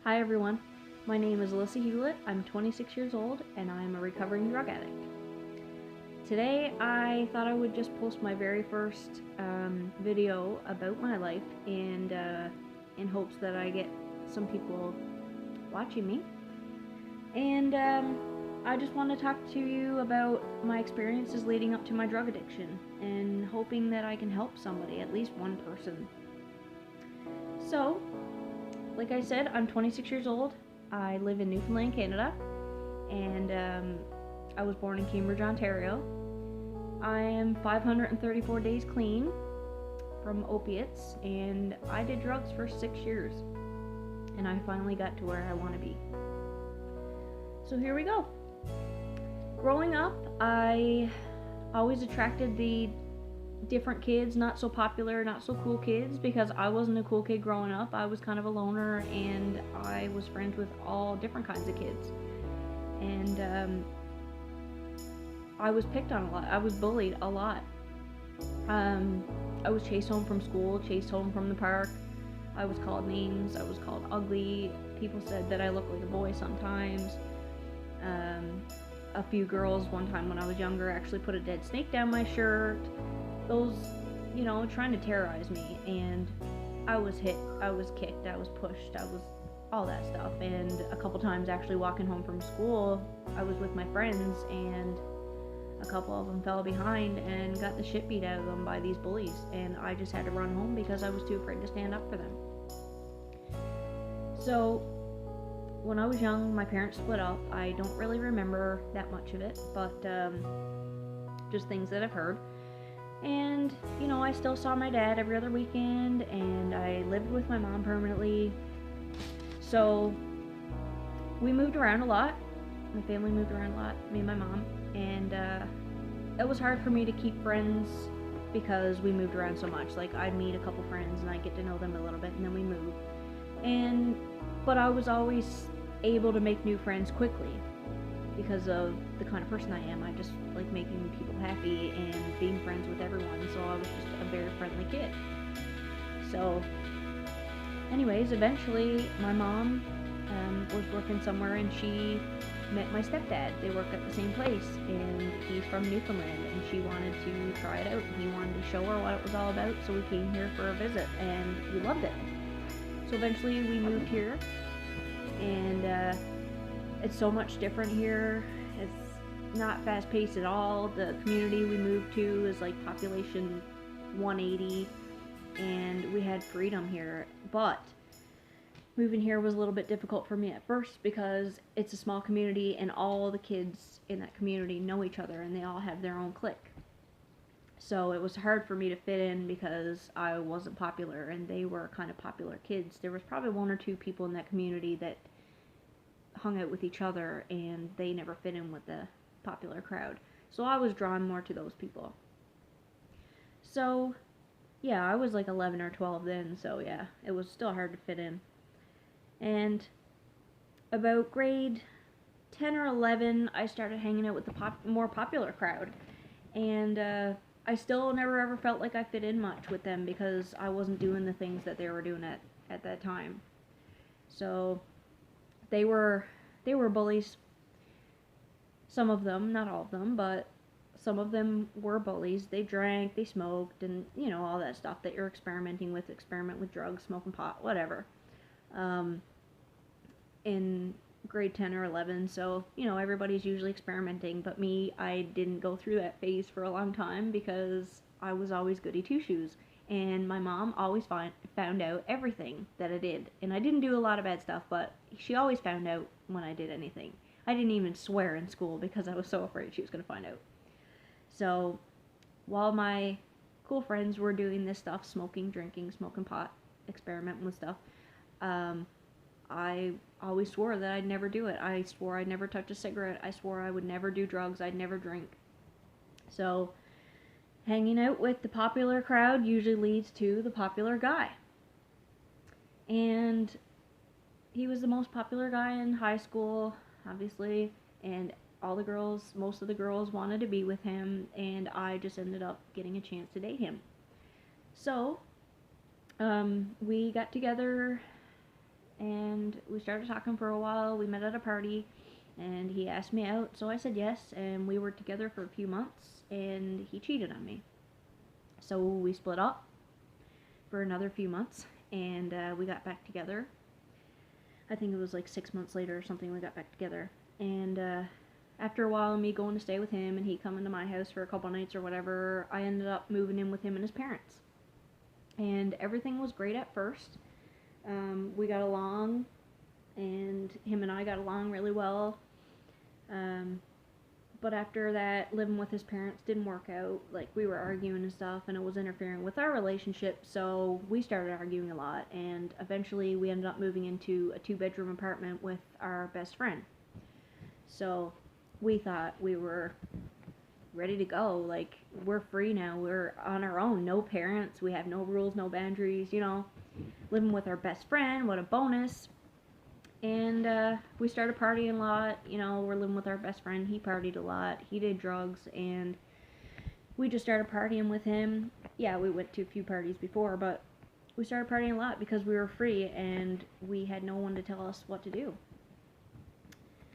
Hi everyone, my name is Alyssa Hewlett, I'm 26 years old, and I'm a recovering drug addict. Today I thought I would just post my very first video about my life and in hopes that I get some people watching me. And I just want to talk to you about my experiences leading up to my drug addiction and hoping that I can help somebody, at least one person. So, like I said, I'm 26 years old. I live in Newfoundland, Canada, and I was born in Cambridge, Ontario. I am 534 days clean from opiates, and I did drugs for 6 years, and I finally got to where I want to be. So here we go. Growing up, I always attracted the different kids, not so popular, not so cool kids, because I wasn't a cool kid growing up. I was kind of a loner, and I was friends with all different kinds of kids. And I was picked on a lot. I was bullied a lot. I was chased home from school, chased home from the park. I was called names. I was called ugly. People said that I looked like a boy sometimes. A few girls one time when I was younger actually put a dead snake down my shirt. Those, trying to terrorize me, and I was hit, I was kicked, I was pushed, I was all that stuff. And a couple times actually walking home from school, I was with my friends, and a couple of them fell behind and got the shit beat out of them by these bullies, and I just had to run home because I was too afraid to stand up for them. So when I was young, my parents split up. I don't really remember that much of it, but just things that I've heard. And, I still saw my dad every other weekend, and I lived with my mom permanently. So we moved around a lot. My family moved around a lot, me and my mom. And it was hard for me to keep friends because we moved around so much. Like, I'd meet a couple friends and I'd get to know them a little bit, and then we move. But I was always able to make new friends quickly because of the kind of person I am. I just like making people happy and being friends with everyone, so I was just a very friendly kid. So anyways, eventually my mom was working somewhere, and she met my stepdad. They worked at the same place, and he's from Newfoundland, and she wanted to try it out. He wanted to show her what it was all about, so we came here for a visit, and we loved it. So eventually we moved here, and it's so much different here. It's not fast-paced at all. The community we moved to is like population 180, and we had freedom here. But moving here was a little bit difficult for me at first because it's a small community, and all the kids in that community know each other, and they all have their own clique. So it was hard for me to fit in because I wasn't popular, and they were kind of popular kids. There was probably one or two people in that community that hung out with each other, and they never fit in with the popular crowd. So I was drawn more to those people. So yeah, I was like 11 or 12 then, so yeah, it was still hard to fit in. And about grade 10 or 11, I started hanging out with the more popular crowd, and I still never ever felt like I fit in much with them because I wasn't doing the things that they were doing at that time. So they were bullies. Some of them, not all of them, but some of them were bullies. They drank, they smoked, and all that stuff that you're experimenting with. Experiment with drugs, smoking pot, whatever. In grade 10 or 11, so everybody's usually experimenting, but me, I didn't go through that phase for a long time because I was always goody two-shoes, and my mom always found out everything that I did. And I didn't do a lot of bad stuff, but she always found out when I did anything. I didn't even swear in school because I was so afraid she was going to find out. So while my cool friends were doing this stuff, smoking, drinking, smoking pot, experimenting with stuff, I always swore that I'd never do it. I swore I'd never touch a cigarette. I swore I would never do drugs. I'd never drink. So hanging out with the popular crowd usually leads to the popular guy. And he was the most popular guy in high school, obviously, and most of the girls wanted to be with him, and I just ended up getting a chance to date him. So we got together and we started talking for a while. We met at a party, and he asked me out, so I said yes, and we were together for a few months, and he cheated on me. So we split up for another few months, and we got back together. I think it was like 6 months later or something we got back together. And after a while, me going to stay with him and he coming to my house for a couple nights or whatever, I ended up moving in with him and his parents. And everything was great at first. We got along, and him and I got along really well. But after that, living with his parents didn't work out. Like, we were arguing and stuff, and it was interfering with our relationship, so we started arguing a lot, and eventually we ended up moving into a 2-bedroom apartment with our best friend. So we thought we were ready to go. Like, we're free now. We're on our own. No parents. We have no rules, no boundaries, living with our best friend. What a bonus. And we started partying a lot. We're living with our best friend. He partied a lot. He did drugs, and we just started partying with him. Yeah, we went to a few parties before, but we started partying a lot because we were free and we had no one to tell us what to do.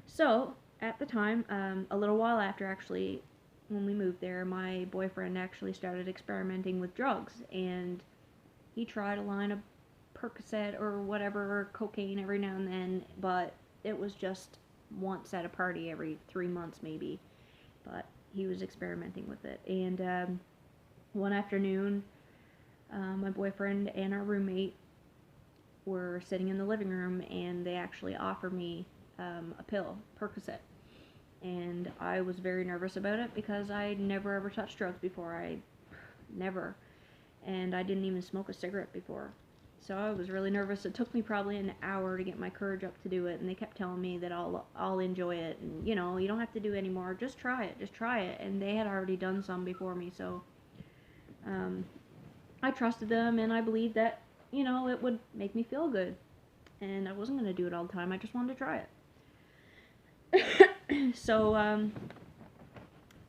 So, at the time, a little while after, actually, when we moved there, my boyfriend actually started experimenting with drugs, and he tried a line of Percocet or whatever, cocaine every now and then, but it was just once at a party every 3 months maybe. But he was experimenting with it. And one afternoon, my boyfriend and our roommate were sitting in the living room, and they actually offered me a pill, Percocet. And I was very nervous about it because I'd never ever touched drugs before. Never. And I didn't even smoke a cigarette before. So I was really nervous. It took me probably an hour to get my courage up to do it, and they kept telling me that I'll enjoy it, and you don't have to do it anymore. Just try it. And they had already done some before me, so I trusted them, and I believed that it would make me feel good. And I wasn't gonna do it all the time. I just wanted to try it. So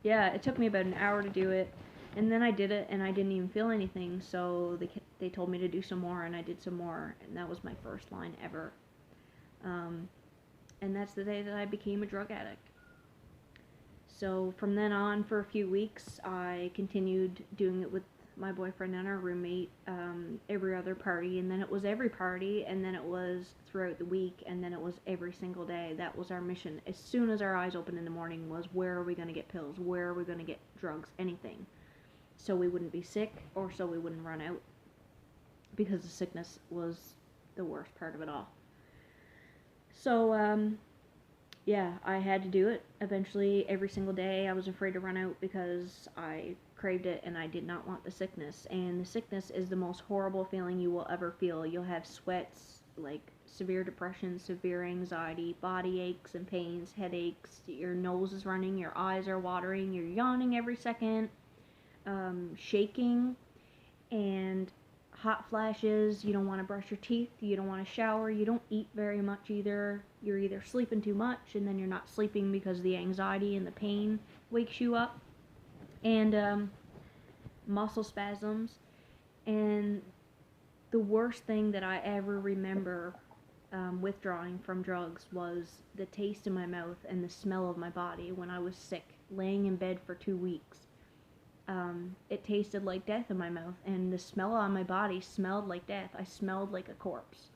yeah, it took me about an hour to do it. And then I did it, and I didn't even feel anything, so they told me to do some more, and I did some more, and that was my first line ever. And that's the day that I became a drug addict. So from then on, for a few weeks, I continued doing it with my boyfriend and our roommate every other party, and then it was every party, and then it was throughout the week, and then it was every single day. That was our mission. As soon as our eyes opened in the morning was, where are we going to get pills? Where are we going to get drugs? Anything. So we wouldn't be sick, or so we wouldn't run out, because the sickness was the worst part of it all. So, yeah, I had to do it eventually every single day. I was afraid to run out because I craved it and I did not want the sickness. And the sickness is the most horrible feeling you will ever feel. You'll have sweats, like severe depression, severe anxiety, body aches and pains, headaches, your nose is running, your eyes are watering, you're yawning every second. Shaking and hot flashes. You don't want to brush your teeth, you don't want to shower, you don't eat very much either. You're either sleeping too much, and then you're not sleeping because the anxiety and the pain wakes you up, and muscle spasms. And the worst thing that I ever remember withdrawing from drugs was the taste in my mouth and the smell of my body when I was sick, laying in bed for 2 weeks. It tasted like death in my mouth, and the smell on my body smelled like death. I smelled like a corpse.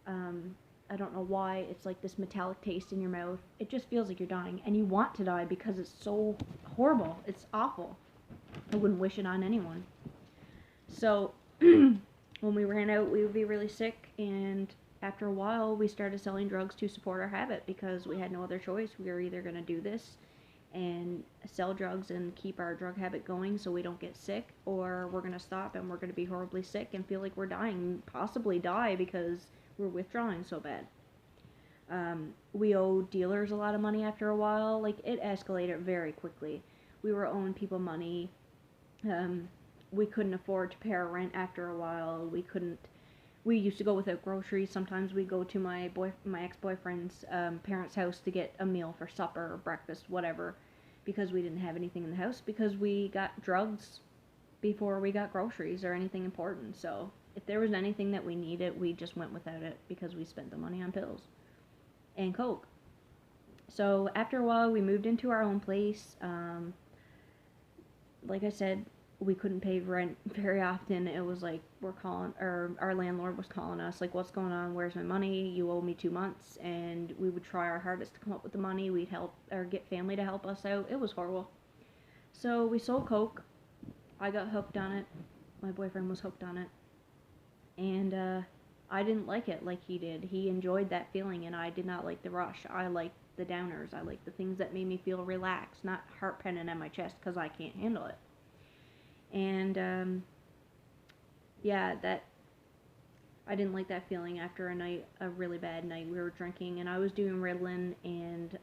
I don't know why. It's like this metallic taste in your mouth. It just feels like you're dying, and you want to die because it's so horrible. It's awful. I wouldn't wish it on anyone. So, when we ran out, we would be really sick, and after a while, we started selling drugs to support our habit because we had no other choice. We were either going to do this and sell drugs and keep our drug habit going so we don't get sick, or we're going to stop and we're going to be horribly sick and feel like we're dying, possibly die because we're withdrawing so bad. We owed dealers a lot of money after a while. Like, it escalated very quickly. We were owing people money. We couldn't afford to pay our rent after a while. We used to go without groceries. Sometimes we'd go to my ex-boyfriend's parents' house to get a meal for supper or breakfast, whatever, because we didn't have anything in the house, because we got drugs before we got groceries or anything important. So if there was anything that we needed, we just went without it because we spent the money on pills and coke. So after a while, we moved into our own place. Like I said, we couldn't pay rent very often. It was like we're calling, or our landlord was calling us, like, what's going on? Where's my money? You owe me 2 months. And we would try our hardest to come up with the money. We'd help or get family to help us out. It was horrible. So we sold coke. I got hooked on it. My boyfriend was hooked on it. And I didn't like it like he did. He enjoyed that feeling, and I did not like the rush. I liked the downers. I liked the things that made me feel relaxed, not heart pounding in my chest because I can't handle it. And yeah, that I didn't like that feeling after a really bad night. We were drinking, and I was doing Ritalin, and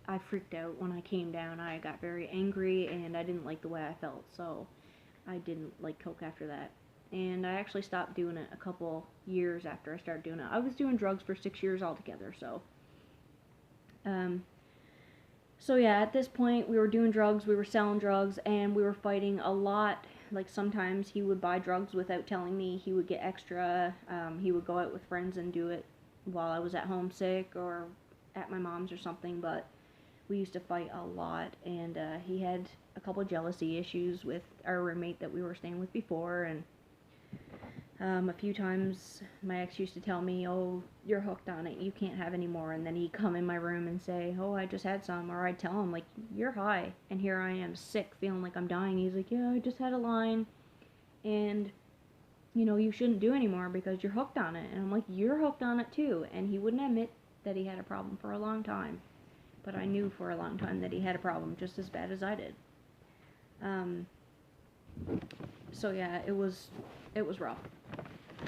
I freaked out when I came down. I got very angry, and I didn't like the way I felt, so I didn't like coke after that. And I actually stopped doing it a couple years after I started doing it. I was doing drugs for 6 years altogether, so. So yeah, at this point, we were doing drugs, we were selling drugs, and we were fighting a lot. Like, sometimes he would buy drugs without telling me. He would get extra. He would go out with friends and do it while I was at home sick or at my mom's or something, but we used to fight a lot, and he had a couple of jealousy issues with our roommate that we were staying with before, and a few times my ex used to tell me, oh, you're hooked on it, you can't have any more, and then he'd come in my room and say, oh, I just had some, or I'd tell him, like, you're high, and here I am sick, feeling like I'm dying. He's like, yeah, I just had a line, and, you know, you shouldn't do anymore because you're hooked on it. And I'm like, you're hooked on it too. And he wouldn't admit that he had a problem for a long time, but I knew for a long time that he had a problem just as bad as I did. So yeah, it was rough.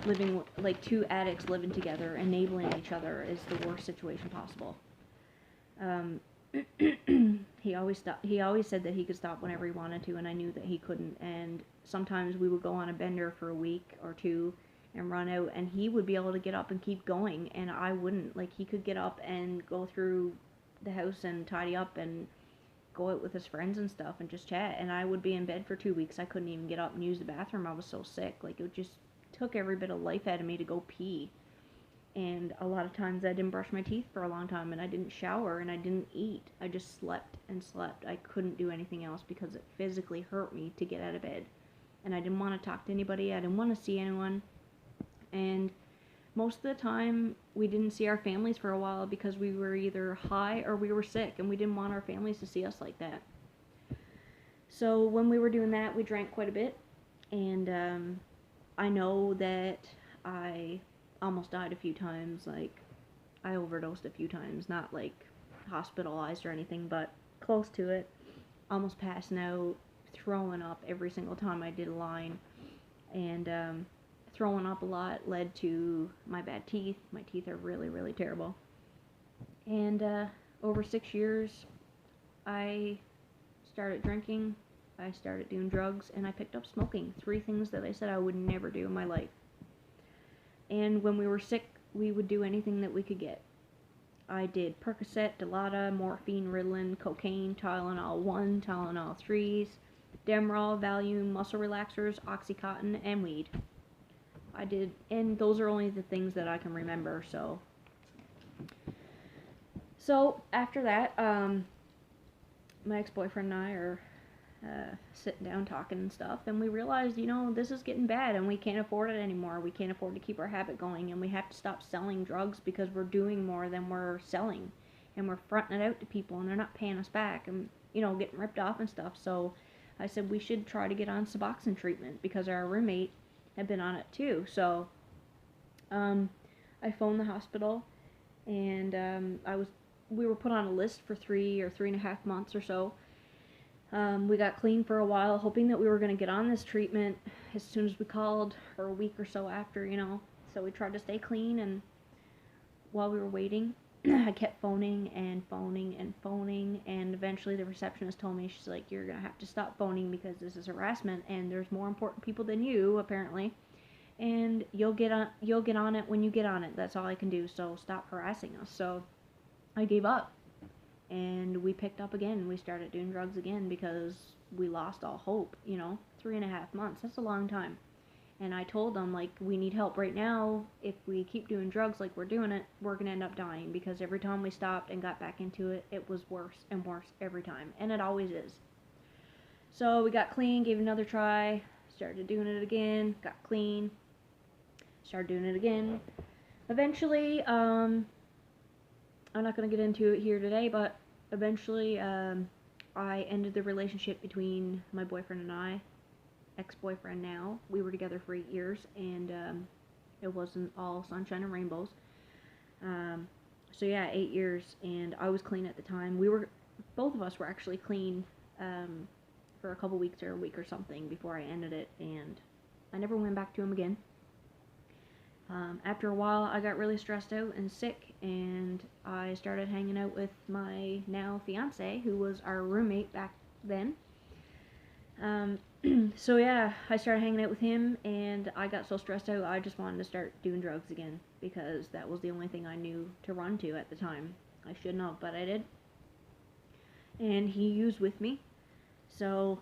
Living like two addicts living together, enabling each other, is the worst situation possible. He always said that he could stop whenever he wanted to, and I knew that he couldn't. And sometimes we would go on a bender for a week or two and run out, and he would be able to get up and keep going, and I wouldn't. Like, he could get up and go through the house and tidy up and go out with his friends and stuff and just chat, and I would be in bed for 2 weeks. I couldn't even get up and use the bathroom. I was so sick. Like, it just took every bit of life out of me to go pee. And a lot of times I didn't brush my teeth for a long time, and I didn't shower, and I didn't eat. I just slept and slept. I couldn't do anything else because it physically hurt me to get out of bed. And I didn't want to talk to anybody. I didn't want to see anyone. And most of the time, we didn't see our families for a while because we were either high or we were sick, and we didn't want our families to see us like that. So when we were doing that, we drank quite a bit, and I know that I almost died a few times. Like, I overdosed a few times, not like hospitalized or anything, but close to it. Almost passing out, throwing up every single time I did a line, and throwing up a lot led to my bad teeth. My teeth are really, really terrible. And over 6 years, I started drinking, I started doing drugs, and I picked up smoking. 3 things that I said I would never do in my life. And when we were sick, we would do anything that we could get. I did Percocet, Dilaudid, morphine, Ritalin, cocaine, Tylenol 1, Tylenol 3s, Demerol, Valium, muscle relaxers, Oxycontin, and weed. I did, and those are only the things that I can remember, so after that, my ex-boyfriend and I are sitting down talking and stuff, and we realized, you know, this is getting bad, and we can't afford it anymore. We can't afford to keep our habit going, and we have to stop selling drugs because we're doing more than we're selling, and we're fronting it out to people, and they're not paying us back, and, you know, getting ripped off and stuff. So I said we should try to get on Suboxone treatment because our roommate had been on it too. So I phoned the hospital, and we were put on a list for 3 or 3.5 months or so. We got clean for a while, hoping that we were going to get on this treatment as soon as we called, or a week or so after, you know. So we tried to stay clean, and while we were waiting, I kept phoning and phoning and phoning, and eventually the receptionist told me, she's like, you're going to have to stop phoning because this is harassment, and there's more important people than you, apparently, and you'll get on it when you get on it. That's all I can do, so stop harassing us. So I gave up, and we picked up again. We started doing drugs again because we lost all hope, you know. 3.5 months, that's a long time. And I told them, like, we need help right now. If we keep doing drugs like we're doing it, we're going to end up dying, because every time we stopped and got back into it, it was worse and worse every time. And it always is. So we got clean, gave it another try, started doing it again, got clean, started doing it again. Eventually, I'm not going to get into it here today, but eventually I ended the relationship between my boyfriend and I, ex-boyfriend now. We were together for 8 years, and it wasn't all sunshine and rainbows. So yeah, 8 years, and I was clean at the time. Both of us were actually clean for a couple weeks or a week or something before I ended it, and I never went back to him again. After a while, I got really stressed out and sick, and I started hanging out with my now fiance, who was our roommate back then. So yeah, I started hanging out with him, and I got so stressed out, I just wanted to start doing drugs again, because that was the only thing I knew to run to at the time. I shouldn't have, but I did. And he used with me. So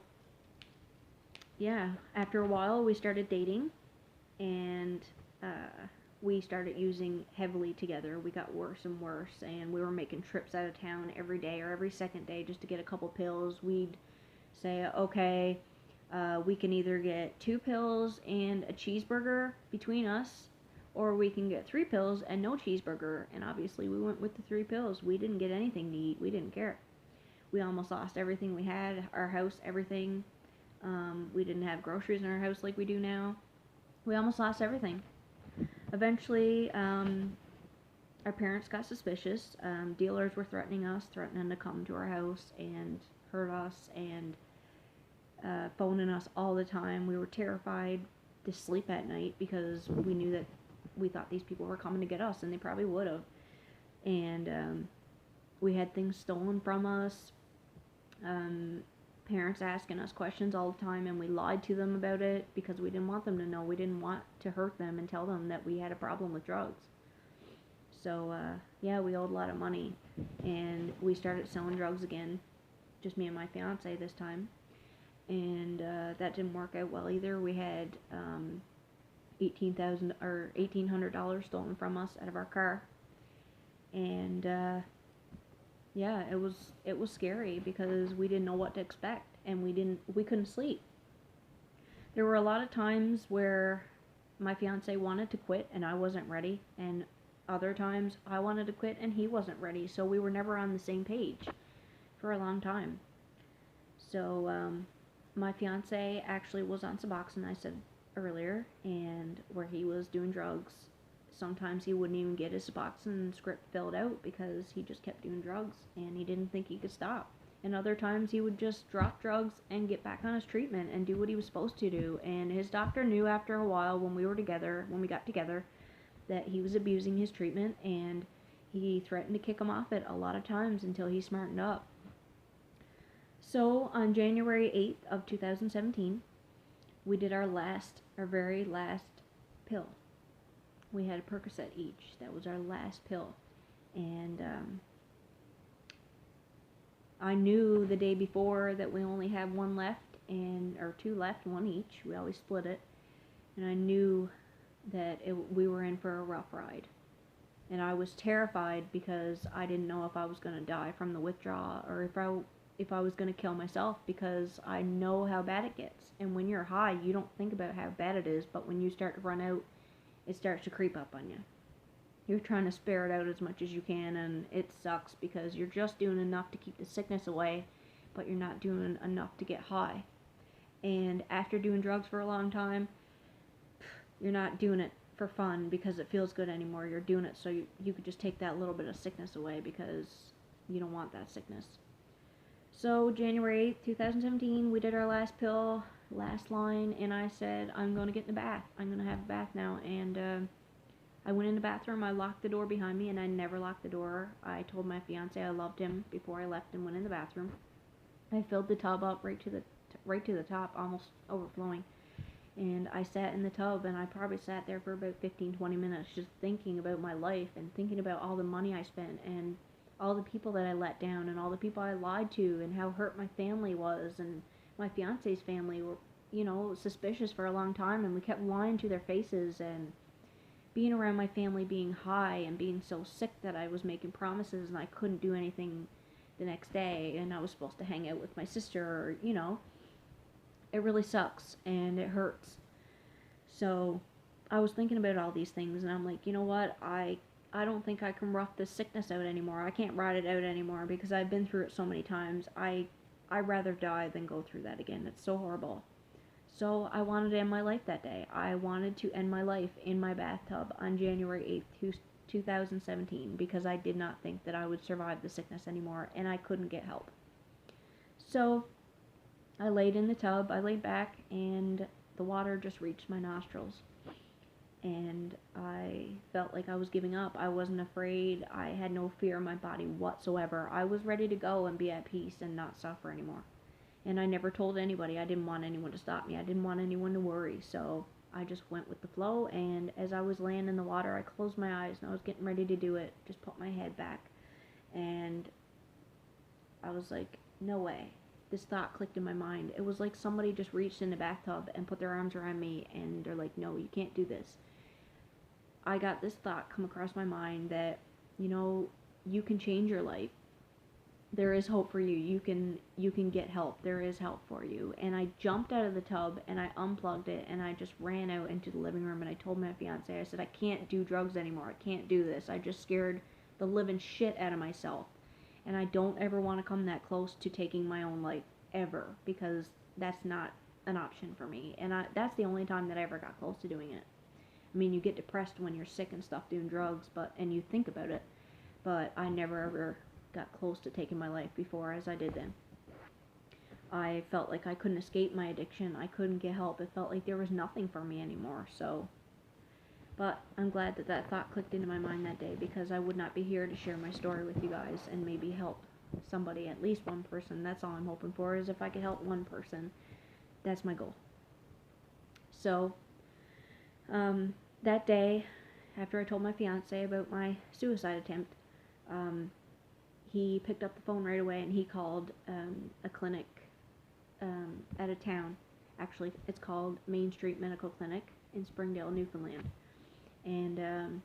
yeah, after a while, we started dating, and we started using heavily together. We got worse and worse, and we were making trips out of town every day or every second day just to get a couple pills. We'd say, okay, we can either get 2 pills and a cheeseburger between us, or we can get 3 pills and no cheeseburger. And obviously we went with the 3 pills. We didn't get anything to eat. We didn't care. We almost lost everything we had, our house, everything. We didn't have groceries in our house like we do now. We almost lost everything. Eventually, our parents got suspicious. Dealers were threatening us, threatening to come to our house and hurt us, and phoning us all the time. We were terrified to sleep at night because we thought these people were coming to get us, and they probably would have. And we had things stolen from us. Parents asking us questions all the time, and we lied to them about it because we didn't want them to know. We didn't want to hurt them and tell them that we had a problem with drugs. So yeah, we owed a lot of money, and we started selling drugs again, just me and my fiance this time. And that didn't work out well either. We had $1,800 stolen from us out of our car, and yeah, it was scary because we didn't know what to expect, and we couldn't sleep. There were a lot of times where my fiance wanted to quit and I wasn't ready, and other times I wanted to quit and he wasn't ready, so we were never on the same page for a long time. So my fiance actually was on Suboxone, I said earlier, and where he was doing drugs. Sometimes he wouldn't even get his Suboxone script filled out because he just kept doing drugs and he didn't think he could stop. And other times he would just drop drugs and get back on his treatment and do what he was supposed to do. And his doctor knew after a while when we got together, that he was abusing his treatment, and he threatened to kick him off it a lot of times until he smartened up. So on January 8th of 2017, we did our very last pill. We had a Percocet each. That was our last pill. And I knew the day before that we only had 1 left, or 2 left, 1 each. We always split it. And I knew that we were in for a rough ride. And I was terrified because I didn't know if I was going to die from the withdrawal, or if I was going to kill myself, because I know how bad it gets. And when you're high, you don't think about how bad it is, but when you start to run out, it starts to creep up on you. You're trying to spare it out as much as you can, and it sucks because you're just doing enough to keep the sickness away, but you're not doing enough to get high. And after doing drugs for a long time, you're not doing it for fun because it feels good anymore. You're doing it so you could just take that little bit of sickness away because you don't want that sickness. So January 8th, 2017, we did our last pill, last line, and I said, I'm going to get in the bath. I'm going to have a bath now. And I went in the bathroom, I locked the door behind me, and I never locked the door. I told my fiance I loved him before I left and went in the bathroom. I filled the tub up right to the top, almost overflowing. And I sat in the tub, and I probably sat there for about 15-20 minutes just thinking about my life and thinking about all the money I spent and all the people that I let down and all the people I lied to and how hurt my family was, and my fiance's family were, suspicious for a long time, and we kept lying to their faces, and being around my family being high and being so sick that I was making promises and I couldn't do anything the next day, and I was supposed to hang out with my sister, it really sucks and it hurts. So I was thinking about all these things, and I'm like, you know what, I don't think I can rough this sickness out anymore. I can't ride it out anymore because I've been through it so many times. I'd rather die than go through that again. It's so horrible. So I wanted to end my life that day. I wanted to end my life in my bathtub on January 8th, 2017, because I did not think that I would survive the sickness anymore, and I couldn't get help. So I laid in the tub, I laid back, and the water just reached my nostrils. And I felt like I was giving up. I wasn't afraid. I had no fear in my body whatsoever. I was ready to go and be at peace and not suffer anymore. And I never told anybody. I didn't want anyone to stop me. I didn't want anyone to worry. So I just went with the flow. And as I was laying in the water, I closed my eyes and I was getting ready to do it. Just put my head back. And I was like, no way. This thought clicked in my mind. It was like somebody just reached in the bathtub and put their arms around me. And they're like, no, you can't do this. I got this thought come across my mind that, you can change your life. There is hope for you. You can get help. There is help for you. And I jumped out of the tub and I unplugged it and I just ran out into the living room and I told my fiance, I said, I can't do drugs anymore. I can't do this. I just scared the living shit out of myself. And I don't ever want to come that close to taking my own life ever, because that's not an option for me. And that's the only time that I ever got close to doing it. I mean, you get depressed when you're sick and stuff doing drugs, and you think about it, but I never ever got close to taking my life before as I did then. I felt like I couldn't escape my addiction. I couldn't get help. It felt like there was nothing for me anymore. But I'm glad that thought clicked into my mind that day, because I would not be here to share my story with you guys and maybe help somebody, at least one person. That's all I'm hoping for, is if I could help one person, that's my goal. So, that day, after I told my fiance about my suicide attempt, he picked up the phone right away and he called a clinic out of town. Actually, it's called Main Street Medical Clinic in Springdale, Newfoundland. And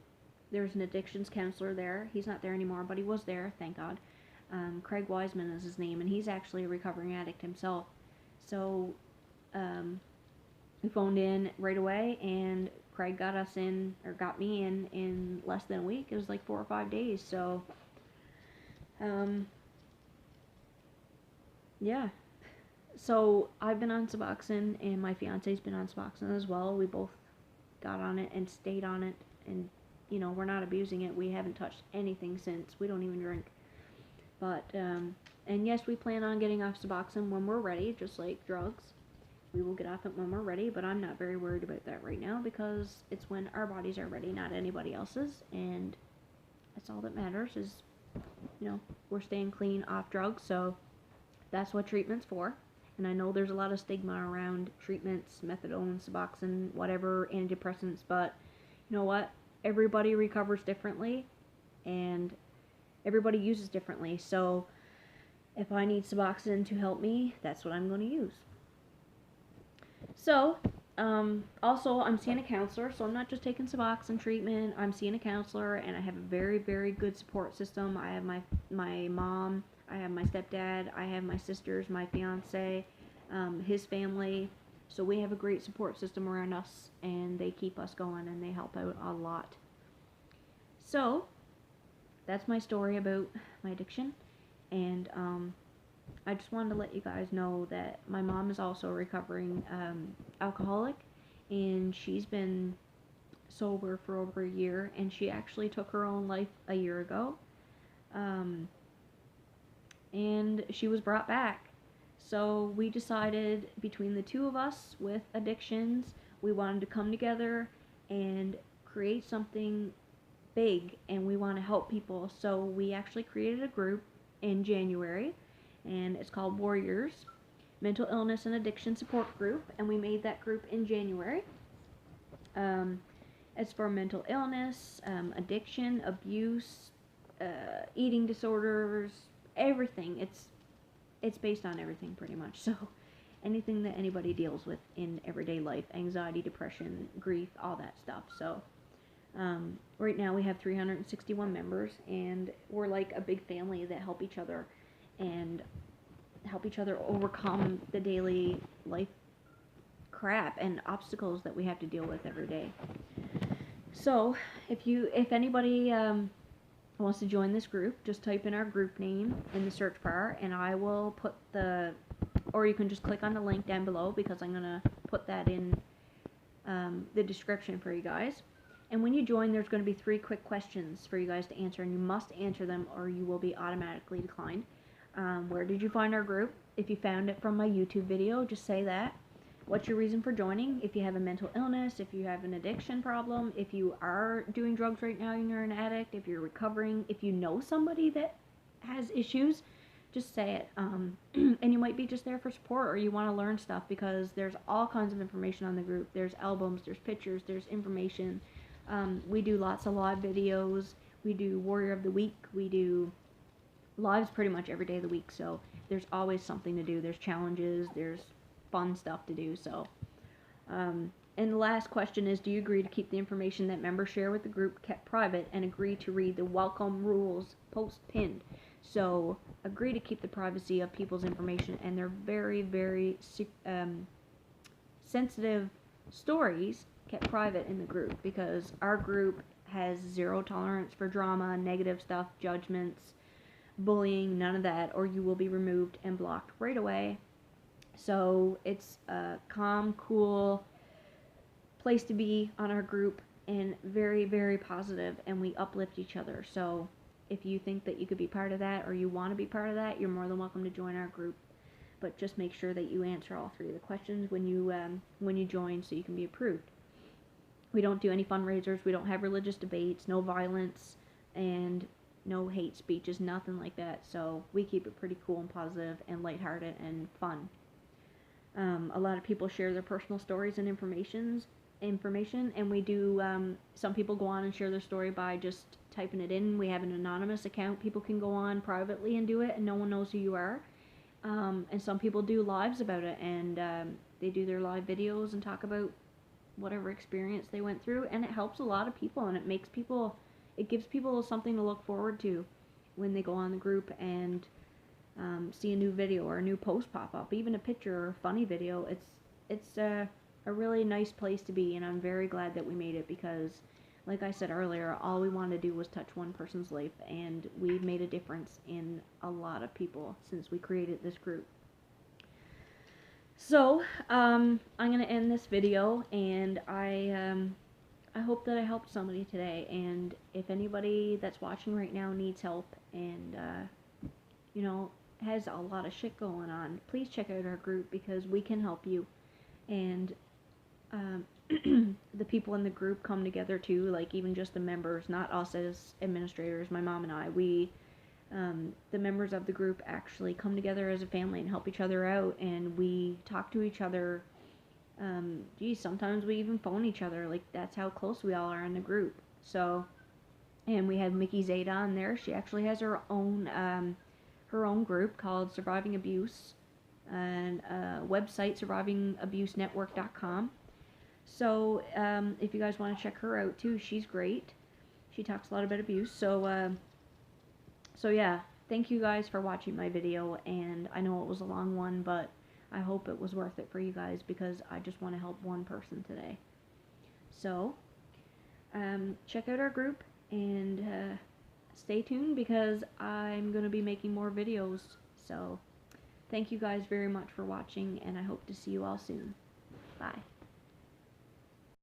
there's an addictions counselor there. He's not there anymore, but he was there, thank God. Craig Wiseman is his name, and he's actually a recovering addict himself. So we phoned in right away, and Craig got me in less than a week. It was like 4 or 5 days. So, yeah. So I've been on Suboxone, and my fiance's been on Suboxone as well. We both got on it and stayed on it, and we're not abusing it. We haven't touched anything since. We don't even drink. But and yes, we plan on getting off Suboxone when we're ready, just like drugs. We will get off it when we're ready, but I'm not very worried about that right now, because it's when our bodies are ready, not anybody else's, and that's all that matters is, we're staying clean off drugs. So that's what treatment's for. And I know there's a lot of stigma around treatments, methadone, Suboxone, whatever, antidepressants, but you know what? Everybody recovers differently, and everybody uses differently. So if I need Suboxone to help me, that's what I'm going to use. So, also, I'm seeing a counselor, so I'm not just taking Suboxone treatment. I'm seeing a counselor, and I have a very, very good support system. I have my mom, I have my stepdad, I have my sisters, my fiance, his family. So we have a great support system around us, and they keep us going, and they help out a lot. So, that's my story about my addiction, and I just wanted to let you guys know that my mom is also a recovering alcoholic, and she's been sober for over a year, and she actually took her own life a year ago, and she was brought back. So we decided, between the two of us with addictions, we wanted to come together and create something big, and we want to help people. So we actually created a group in January, and it's called Warriors Mental Illness and Addiction Support Group, and we made that group in January. It's for mental illness, addiction, abuse, eating disorders, everything. It's based on everything pretty much. So anything that anybody deals with in everyday life, anxiety, depression, grief, all that stuff. So right now we have 361 members, and we're like a big family that help each other and help each other overcome the daily life crap and obstacles that we have to deal with every day. So if anybody wants to join this group, just type in our group name in the search bar, and I will put or you can just click on the link down below, because I'm gonna put that in the description for you guys. And when you join, there's going to be 3 quick questions for you guys to answer, and you must answer them or you will be automatically declined. Where did you find our group? If you found it from my YouTube video, just say that. What's your reason for joining? If you have a mental illness, if you have an addiction problem, if you are doing drugs right now and you're an addict, if you're recovering, if you know somebody that has issues, just say it. And you might be just there for support, or you want to learn stuff, because there's all kinds of information on the group. There's albums, there's pictures, there's information. We do lots of live videos. We do Warrior of the Week. We do lives pretty much every day of the week, so there's always something to do. There's challenges, there's fun stuff to do. So and the last question is, do you agree to keep the information that members share with the group kept private, and agree to read the welcome rules post pinned? So agree to keep the privacy of people's information and their very, very sensitive stories kept private in the group, because our group has 0 tolerance for drama, negative stuff, judgments, bullying, none of that, or you will be removed and blocked right away. So it's a calm, cool place to be on our group, and very, very positive, and we uplift each other. So if you think that you could be part of that, or you want to be part of that, you're more than welcome to join our group. But just make sure that you answer all 3 of the questions when you join, so you can be approved. We don't do any fundraisers. We don't have religious debates, no violence, and no hate speeches, nothing like that. So we keep it pretty cool and positive and lighthearted and fun. A lot of people share their personal stories and information, and we do, some people go on and share their story by just typing it in. We have an anonymous account. People can go on privately and do it, and no one knows who you are. And some people do lives about it, and they do their live videos and talk about whatever experience they went through, and it helps a lot of people, and it gives people something to look forward to when they go on the group and see a new video or a new post pop up, even a picture or a funny video. It's a really nice place to be, and I'm very glad that we made it, because like I said earlier, all we wanted to do was touch one person's life, and we've made a difference in a lot of people since we created this group. So I'm gonna end this video, and I hope that I helped somebody today. And if anybody that's watching right now needs help and you know, has a lot of shit going on, please check out our group, because we can help you. And the people in the group come together too, like even just the members, not us as administrators, my mom and I. The members of the group actually come together as a family and help each other out, and we talk to each other. Sometimes we even phone each other. Like, that's how close we all are in the group. So, and we have Mickey Zeta on there. She actually has her own group called Surviving Abuse, and website survivingabusenetwork.com. So if you guys want to check her out too, she's great. She talks a lot about abuse. So yeah, thank you guys for watching my video, and I know it was a long one, but I hope it was worth it for you guys, because I just want to help one person today. So check out our group, and stay tuned, because I'm going to be making more videos. So thank you guys very much for watching, and I hope to see you all soon. Bye.